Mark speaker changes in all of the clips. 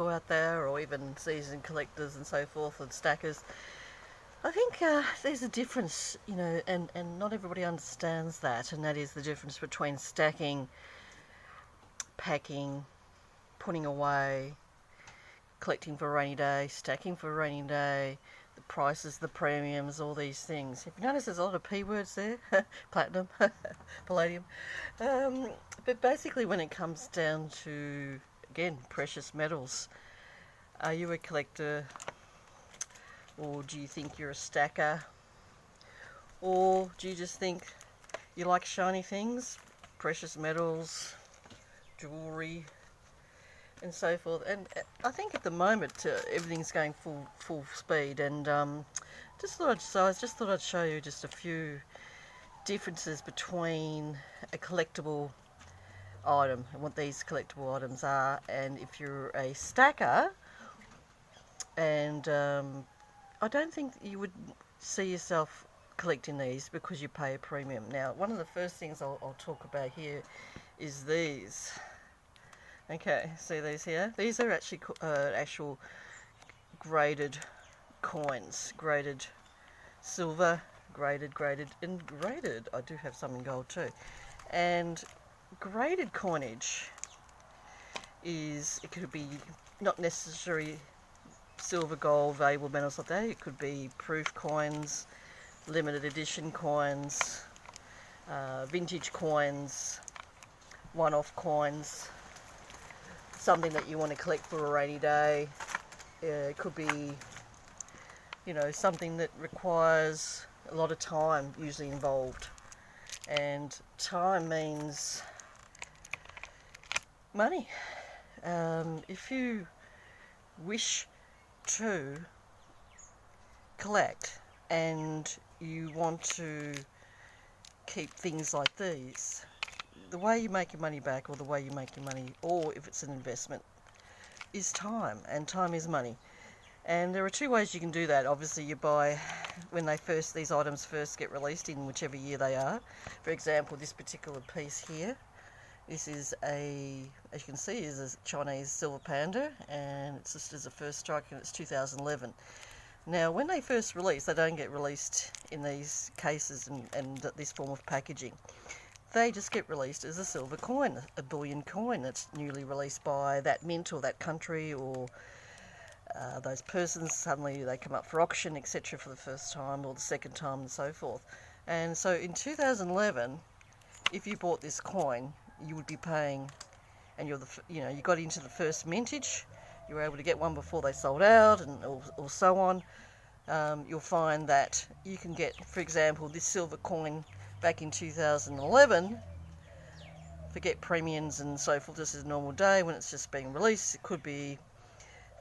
Speaker 1: people out there, or even seasoned collectors and so forth, and stackers, I think there's a difference, and not everybody understands that, and that is the difference between stacking, packing, putting away, collecting for a rainy day, stacking for a rainy day, the prices, the premiums, all these things. Have you noticed there's a lot of P words there? Platinum, palladium. But basically when it comes down to, again, precious metals, are you a collector, or do you think you're a stacker, or do you just think you like shiny things, precious metals, jewellery, and so forth? And I think at the moment everything's going full speed, and I just thought I'd show you just a few differences between a collectible item and what these collectible items are, and if you're a stacker. And I don't think you would see yourself collecting these because you pay a premium. Now, one of the first things I'll talk about here is these. Okay, see these here? These are actually actual graded coins, graded silver, graded, and graded. I do have some in gold too. And graded coinage it could be not necessarily silver, gold, valuable metals like that. It could be proof coins, limited edition coins, vintage coins, one-off coins, something that you want to collect for a rainy day. It could be, something that requires a lot of time usually involved. And time means money. If you wish to collect and you want to keep things like these, the way you make your money back, or the way you make your money, or if it's an investment, is time, and time is money. And there are two ways you can do that. Obviously, you buy when these items first get released in whichever year they are. For example, this particular piece here, this is as you can see, is a Chinese silver panda, and it's listed as a first strike, and it's 2011. Now, when they first release, they don't get released in these cases and this form of packaging. They just get released as a silver coin, a bullion coin that's newly released by that mint or that country, or those persons. Suddenly they come up for auction, etc., for the first time or the second time, and so forth. And so in 2011, if you bought this coin, you would be paying, and you got into the first mintage. You were able to get one before they sold out, and or so on. You'll find that you can get, for example, this silver coin back in 2011, forget premiums and so forth, this is a normal day when it's just being released. It could be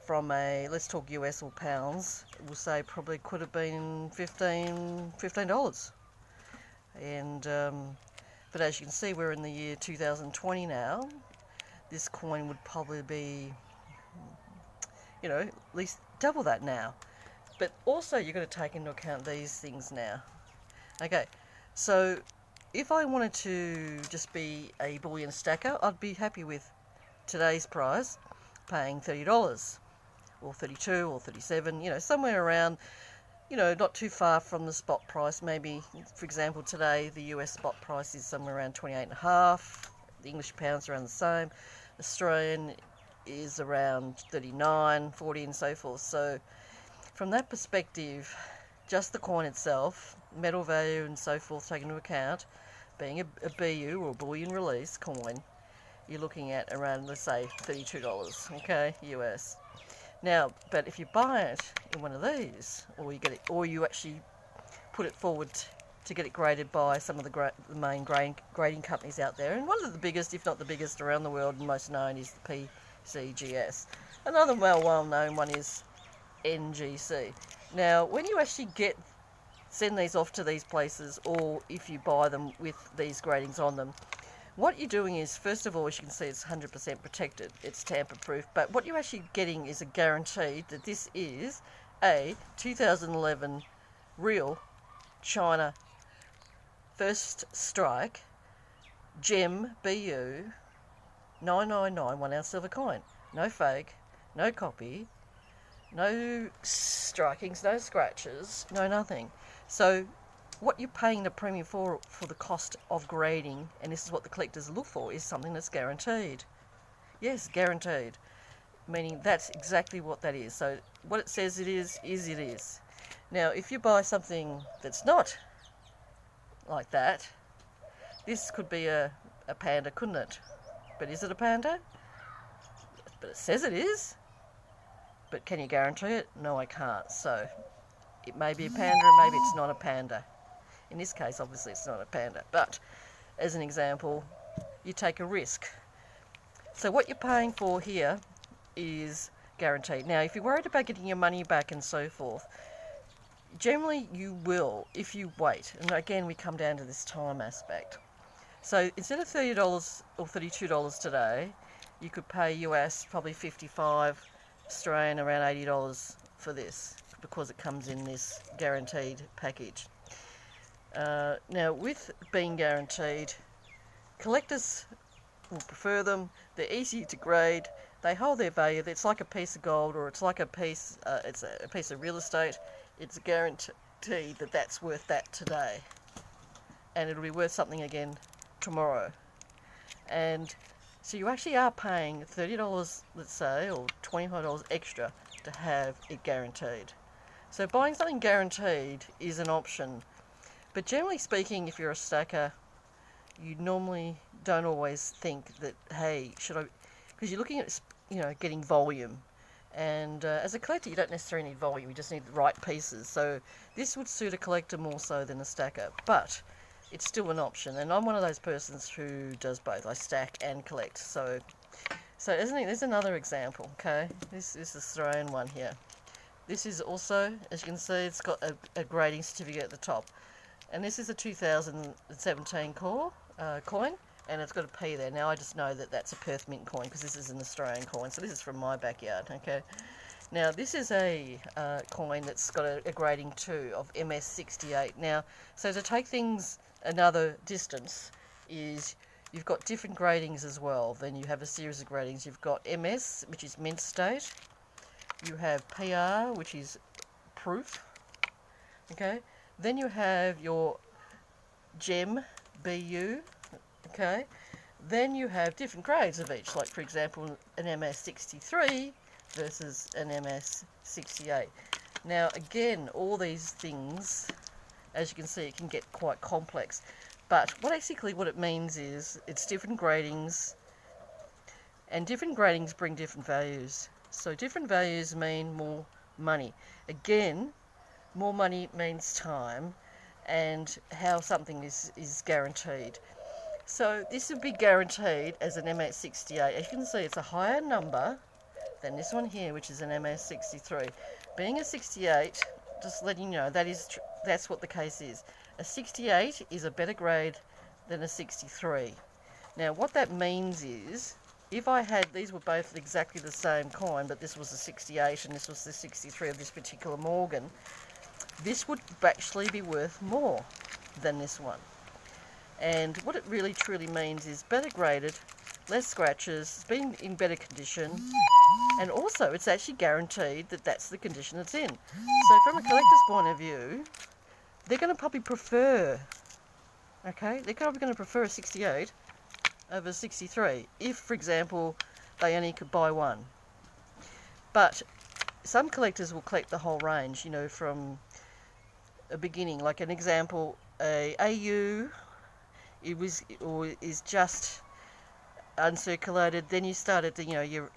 Speaker 1: from let's talk US or pounds, we'll say probably could have been $15. And but as you can see, we're in the year 2020 now. This coin would probably be, at least double that now. But also you've got to take into account these things now. Okay, so if I wanted to just be a bullion stacker, I'd be happy with today's price, paying $30 or $32 or $37, somewhere around, not too far from the spot price. Maybe, for example, today the US spot price is somewhere around 28.5. The English pound's around the same. Australian is around 39, 40 and so forth. So from that perspective, just the coin itself, metal value and so forth taken into account, being a BU or bullion release coin, you're looking at around, let's say, $32, okay, US. Now, but if you buy it in one of these, or you actually put it forward to get it graded by some of the main grading companies out there, and one of the biggest, if not the biggest around the world and most known, is the PCGS. Another well-known one is NGC. Now, when you actually send these off to these places, or if you buy them with these gradings on them, what you're doing is, first of all, as you can see, it's 100% protected. It's tamper-proof. But what you're actually getting is a guarantee that this is a 2011 real China first strike gem BU 999 1 ounce silver coin. No fake, no copy, no strikings, no scratches, no nothing. So what you're paying the premium for the cost of grading, and this is what the collectors look for, is something that's guaranteed. Yes, guaranteed, meaning that's exactly what that is. So what it says it is it is. Now, if you buy something that's not like that, this could be a panda, couldn't it? But is it a panda? But it says it is. But can you guarantee it? No, I can't. So it may be a panda and maybe it's not a panda. In this case, obviously it's not a panda. But as an example, you take a risk. So what you're paying for here is guaranteed. Now, if you're worried about getting your money back and so forth, generally you will if you wait. And again, we come down to this time aspect. So instead of $30 or $32 today, you could pay US probably 55 Australian, around $80 for this, because it comes in this guaranteed package. Now, with being guaranteed, collectors will prefer them. They're easy to grade. They hold their value. It's like a piece of gold, or it's like a piece. It's a piece of real estate. It's guaranteed that that's worth that today, and it'll be worth something again tomorrow. And so you actually are paying $30, let's say, or $25 extra to have it guaranteed. So buying something guaranteed is an option. But generally speaking, if you're a stacker, you normally don't always think that, hey, should I... Because you're looking at, getting volume. And as a collector, you don't necessarily need volume. You just need the right pieces. So this would suit a collector more so than a stacker. But it's still an option, and I'm one of those persons who does both. I stack and collect. So isn't it? There's another example. Okay, this is the Australian one here. This is also, as you can see, it's got a grading certificate at the top, and this is a 2017 coin, and it's got a P there. Now I just know that that's a Perth Mint coin because this is an Australian coin. So this is from my backyard. Okay. Now, this is a coin that's got a grading too of MS68. Now, so to take things another distance is you've got different gradings as well. Then you have a series of gradings. You've got MS, which is mint state. You have PR, which is proof. Okay. Then you have your GEM, BU. Okay. Then you have different grades of each. Like, for example, an MS63 versus an MS68. Now, again, all these things, as you can see, it can get quite complex. But basically what it means is it's different gradings, and different gradings bring different values. So different values mean more money. Again, more money means time and how something is guaranteed. So this would be guaranteed as an MS68. As you can see, it's a higher number than this one here, which is an MS63. Being a 68, just letting you know, that's what the case is. A 68 is a better grade than a 63. Now, what that means is, if I had, these were both exactly the same coin, but this was a 68 and this was the 63 of this particular Morgan, this would actually be worth more than this one. And what it really truly means is better graded, less scratches, it's been in better condition, and also it's actually guaranteed that that's the condition it's in. So from a collector's point of view, they're going to probably prefer, they're probably going to prefer a 68 over 63 if, for example, they only could buy one. But some collectors will collect the whole range, from a beginning. Like an example, a AU is just uncirculated. Then you started to, you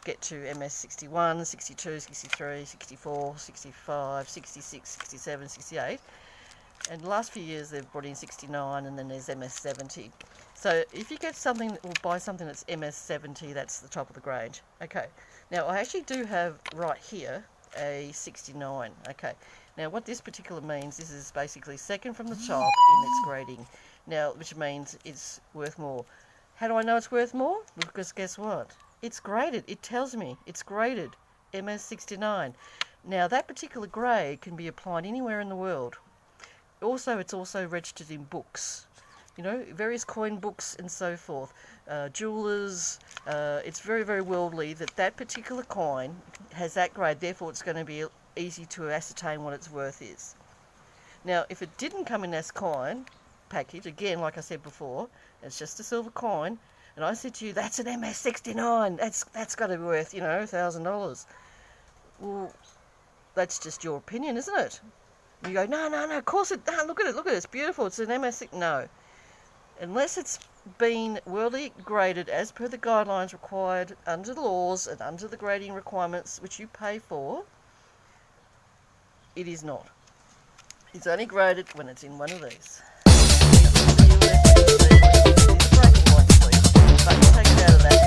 Speaker 1: get to MS61, 62, 63, 64, 65, 66, 67, 68. And the last few years they've brought in 69, and then there's MS70. So if you get something or buy something that's MS70, that's the top of the grade. Okay. Now I actually do have right here a 69. Okay. Now what this particular means, this is basically second from the top in its grading. Now, which means it's worth more. How do I know it's worth more? Because guess what? It's graded. It tells me it's graded MS69. Now that particular grade can be applied anywhere in the world. Also, it's also registered in books. various coin books and so forth, jewelers. It's very, very worldly that particular coin has that grade, therefore it's going to be easy to ascertain what its worth is. Now, if it didn't come in this coin package, again, like I said before, it's just a silver coin, and I said to you, that's an MS69, that's got to be worth, $1,000. Well, that's just your opinion, isn't it? You go, no, of course it, look at it, it's beautiful, it's an MS6, no. Unless it's been worldly graded as per the guidelines required under the laws and under the grading requirements which you pay for, it is not. It's only graded when it's in one of these. But you take it out of that.